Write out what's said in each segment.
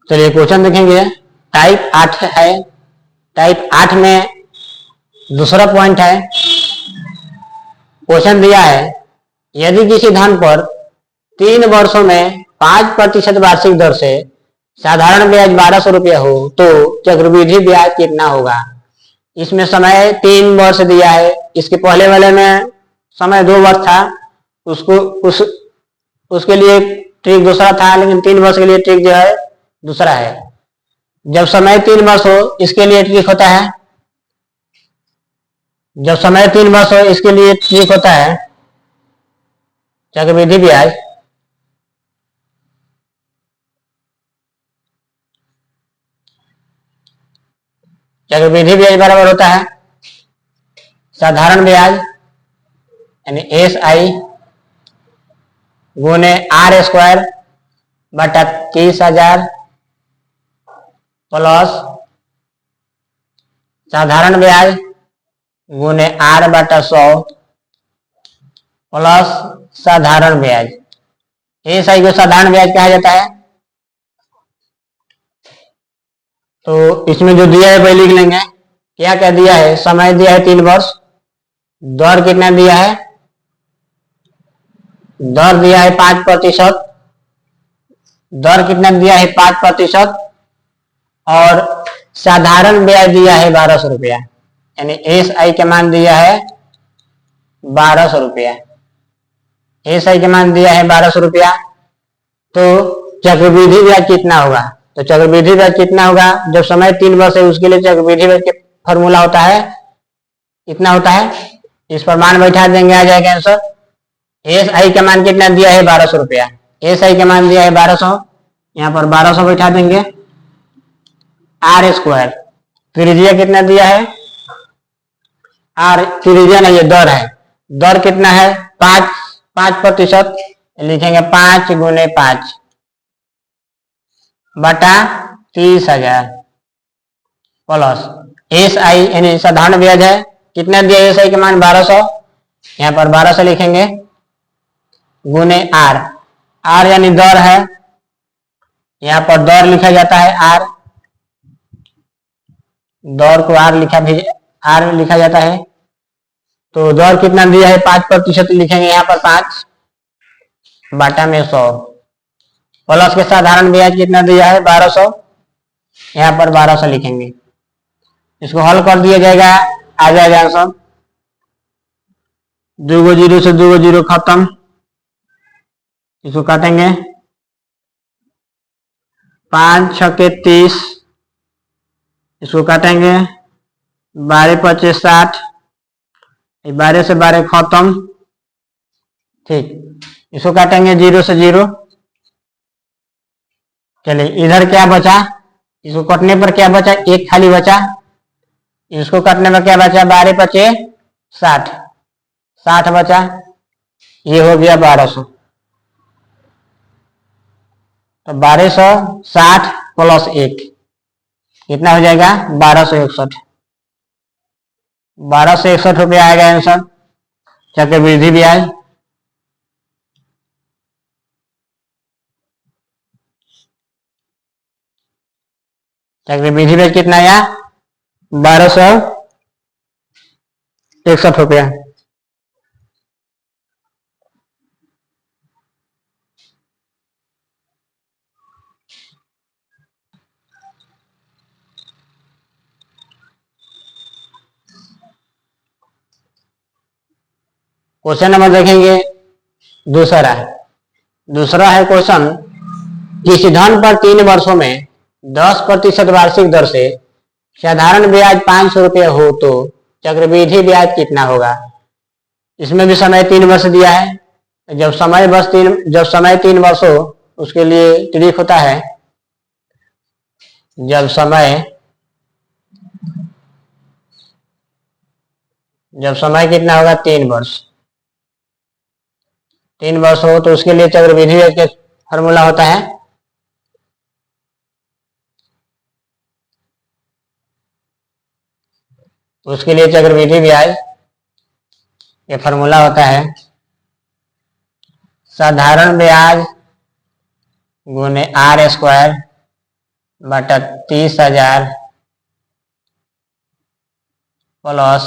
चलिए क्वेश्चन देखेंगे। टाइप 8 है। टाइप 8 में दूसरा पॉइंट है। क्वेश्चन दिया है यदि किसी धन पर 3 वर्षों में 5% वार्षिक दर से साधारण ब्याज 1200 रुपया हो तो चक्रवृद्धि ब्याज कितना होगा। इसमें समय 3 वर्ष दिया है। इसके पहले वाले में समय 2 वर्ष था। उसके लिए ट्रिक दूसरा था, लेकिन 3 वर्ष के लिए ट्रिक जो है दूसरा है। जब समय 3 वर्ष हो इसके लिए ट्रिक होता है। जब समय 3 वर्ष हो इसके लिए ट्रिक होता है चक्रवृद्धि ब्याज। चक्रवृद्धि ब्याज बराबर होता है साधारण ब्याज यानी SI गुने R² बटा 30,000 प्लस साधारण ब्याज गुने R बटा 100 प्लस साधारण ब्याज। SI को साधारण ब्याज कहा जाता है। तो इसमें जो दिया है वही लिख लेंगे। क्या क्या दिया है? समय दिया है 3 वर्ष। दर कितना दिया है? दर दिया है 5%। दर कितना दिया है? 5%। और साधारण ब्याज दिया है 1200 रुपया, यानी SI का मान दिया है 1200 रुपया। SI का मान दिया है 1200 रुपया। तो चक्रवृद्धि ब्याज कितना होगा? तो चक्रवृद्धि ब्याज कितना होगा? जब समय 3 वर्ष है उसके लिए चक्रवृद्धि ब्याज का फॉर्मूला होता है, इतना होता है। इस पर मान बैठा देंगे, आ जाएगा आंसर। SI का मान कितना दिया है? 1200 रुपया। SI का मान दिया है 1200, यहाँ पर 1200 बैठा देंगे। R² त्रिज्या कितना दिया है? R त्रिज्या नहीं, दर है। दर कितना है? 5%। लिखेंगे 5 गुने 5 बटा 30,000 प्लस SI यानी साधारण ब्याज है। कितना दिया है? SI का मान 1200, यहाँ पर 1200 लिखेंगे गुने R यानी दर है। यहाँ पर दर लिखा जाता है R, दर को R लिखा जाता है। तो दर कितना दिया है? 5% लिखेंगे यहाँ पर 5 बटा में 100 प्लस के साधारण ब्याज कितना दिया है? 1200, यहाँ पर 1200 लिखेंगे। इसको हल कर दिया जाएगा, आ जाएगा आंसर। 2 जीरो से 2 जीरो खत्म। इसको काटेंगे 5 छके 30, इसको काटेंगे 12 पचे 60, 12 से 12 खत्म। ठीक, इसको काटेंगे 0 से 0। चलिए इधर क्या बचा? इसको कटने पर क्या बचा? 1 खाली बचा। इसको काटने में क्या बचा? 12 पचे 60, 60 बचा। ये हो गया 1200। तो 1260 प्लस 1 कितना हो जाएगा? 1261। 1261 रुपया आएगा आंसर चक्रवृद्धि ब्याज। चक्रवृद्धि ब्याज कितना आया? 1261 रुपया। क्वेश्चन नंबर देखेंगे दूसरा है क्वेश्चन। किसी धन पर 3 वर्षों में 10% वार्षिक दर से साधारण ब्याज 500 रुपया हो तो चक्रवृद्धि ब्याज कितना होगा। इसमें भी समय 3 वर्ष दिया है। जब समय 3 वर्ष हो उसके लिए ट्रिक होता है। जब समय कितना होगा? 3 वर्ष। 3 वर्ष हो तो उसके लिए चक्रवृद्धि ब्याज का फॉर्मूला होता है उसके लिए चक्रवृद्धि ब्याज ये फॉर्मूला होता है साधारण ब्याज गुने R² बटा 30,000 प्लस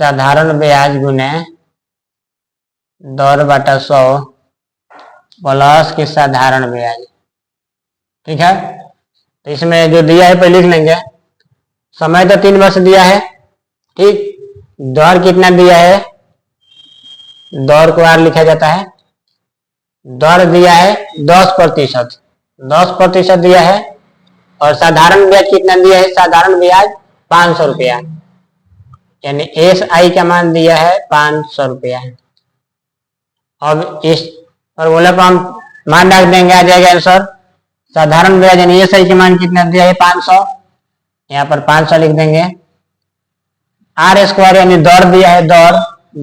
साधारण ब्याज गुने दर बटा 100 प्लस की साधारण ब्याज। ठीक है, तो इसमें जो दिया है पहले लिख लेंगे। समय तो 3 वर्ष दिया है, ठीक। दर कितना दिया है, दर को आर लिखा जाता है। दर दिया है 10%, 10% दिया है। और साधारण ब्याज कितना दिया है, साधारण ब्याज 500 रुपया, यानी एस आई का मान दिया है 500 रुपया। अब इस फॉर्मूला को हम मान रख देंगे, आ जाएगा आंसर। साधारण ब्याज यानी एस आई का मान कितना दिया है 500, यहाँ पर 500 लिख देंगे। आर स्क्वायर यानी दर दिया है, दर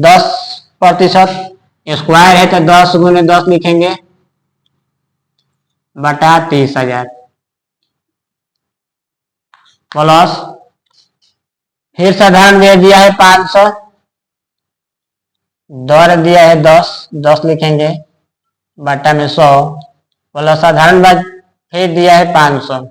10%, स्क्वायर है तो 10 गुने 10 लिखेंगे बटा 30,000 प्लस फिर साधारण ब्याज दिया है 500, दर दिया है 10 लिखेंगे बटा में 100 प्लस साधारण ब्याज फिर दिया है 500।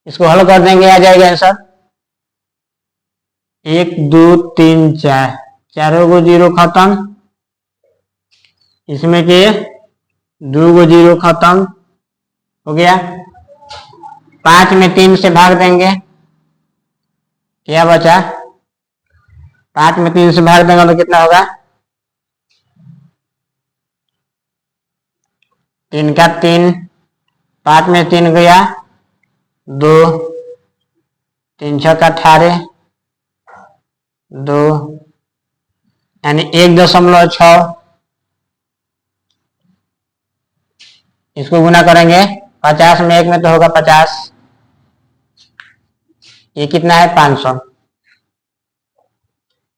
इसको हल कर देंगे, आ जाएगा आंसर 1 2 3 4, चारों को जीरो खत्म, इसमें के 2 को जीरो खत्म हो गया। 5 में 3 से भाग देंगे, क्या बचा, 5 में 3 से भाग देंगे तो कितना होगा, 3 का 3, 5 में 3 गया 2, 3 6 का 18, 2 यानी 1.6। इसको गुना करेंगे 50 में 1 में तो होगा 50, ये कितना है 500।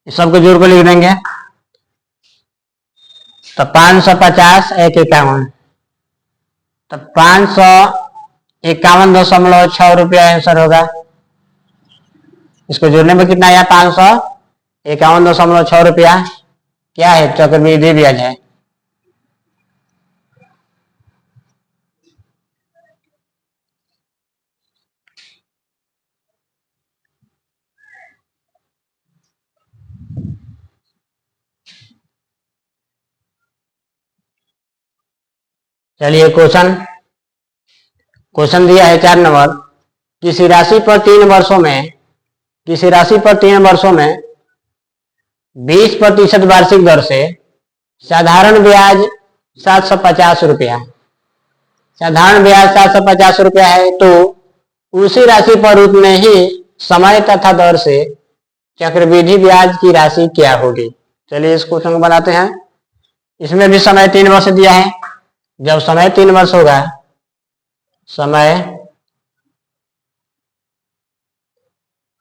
इस सबको जोड़ को लिख देंगे तो 550 1 51, तो 551.6 रुपया आंसर होगा। इसको जोड़ने में कितना आया, 551.6 रुपया, क्या है, चक्रवृद्धि ब्याज है। चलिए क्वेश्चन दिया है 4 नंबर। किसी राशि पर 3 वर्षों में 20% वार्षिक दर से साधारण ब्याज 750 रुपया, साधारण ब्याज 750 रुपया है, तो उसी राशि पर उतने ही समय तथा दर से चक्रवृद्धि ब्याज की राशि क्या होगी। चलिए इस क्वेश्चन को बनाते हैं। इसमें भी समय 3 वर्ष दिया है। जब समय 3 वर्ष होगा,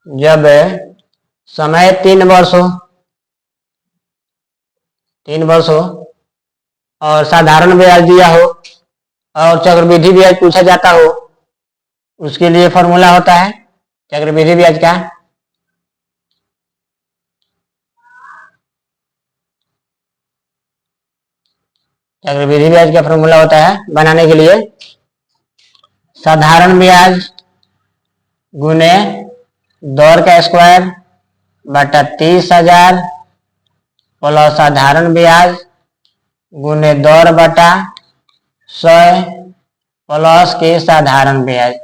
जब समय 3 वर्ष हो और साधारण ब्याज दिया हो और चक्रवृद्धि ब्याज पूछा जाता हो, उसके लिए फॉर्मूला होता है चक्रवृद्धि ब्याज का। चक्रवृद्धि ब्याज का फॉर्मूला होता है बनाने के लिए साधारण ब्याज गुने दर का स्क्वायर बटा 30,000 प्लस साधारण ब्याज गुने दर बटा 100 प्लस के साधारण ब्याज।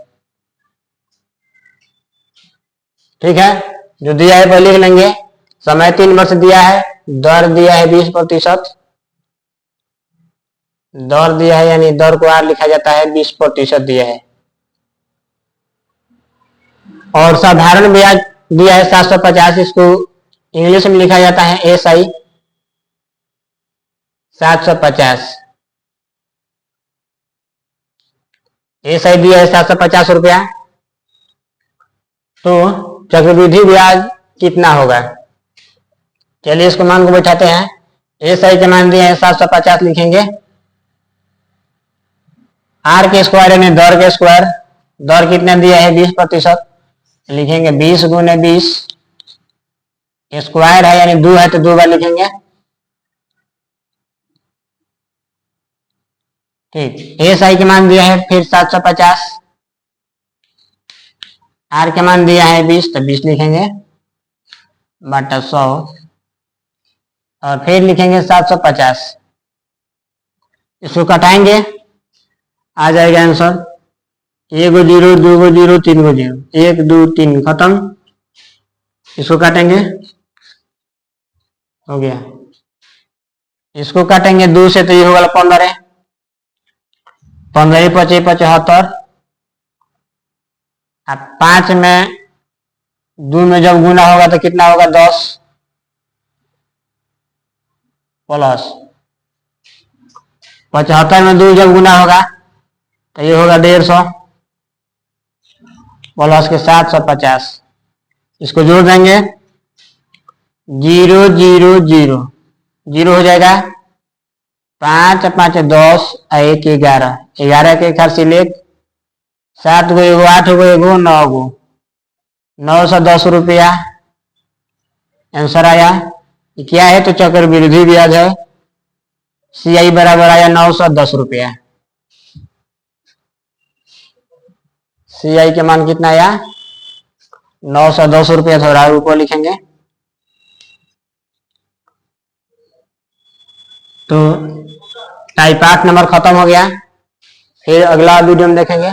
ठीक है, जो दिया है पहले लिख लेंगे। समय 3 वर्ष दिया है, दर दिया है 20%, दर दिया है यानी दर को आर लिखा जाता है, 20% दिया है। और साधारण ब्याज दिया है 750, इसको इंग्लिश में लिखा जाता है एस आई 750। एस आई दिया है 750 रुपया, तो चक्रवृद्धि ब्याज कितना होगा। चलिए इसको मान को बैठाते हैं। एस आई के मान दिए हैं 750 लिखेंगे, आर के स्क्वायर यानी दर के स्क्वायर, दर कितना दिया है 20%, लिखेंगे 20 गुने 20, स्क्वायर है यानी 2 है तो 2 बार लिखेंगे। ठीक, एस आई के मान दिया है फिर 750, आर के मान दिया है 20, तो 20 लिखेंगे बटा 100, और फिर लिखेंगे 750। इसको घटाएंगे, आ जाएगा आंसर 1 गो 0, 2 गो 0, 3 गो 0, 1 2 3 खत्म। इसको काटेंगे, हो गया। इसको काटेंगे 2 से तो ये होगा 15, 15 पचे 75, अब 5 में 2 में जब गुना होगा तो कितना होगा 10 प्लस 75 में 2 जब गुना होगा तो ये होगा 150 प्लस के 750। इसको जोड़ देंगे 0 0 0 0 हो जाएगा, 5 5 10, 1 11, 11 के एक से लेख 7 गो एगो 8 गो एगो 9 गो, 910 रुपया आंसर आया। क्या है तो चक्रवृद्धि ब्याज है। CI बराबर आया 910 रुपया। CI के मान कितना आया 910 रुपया, थोड़ा ऊपर लिखेंगे। तो टाइप 8 नंबर खत्म हो गया, फिर अगला वीडियो में देखेंगे।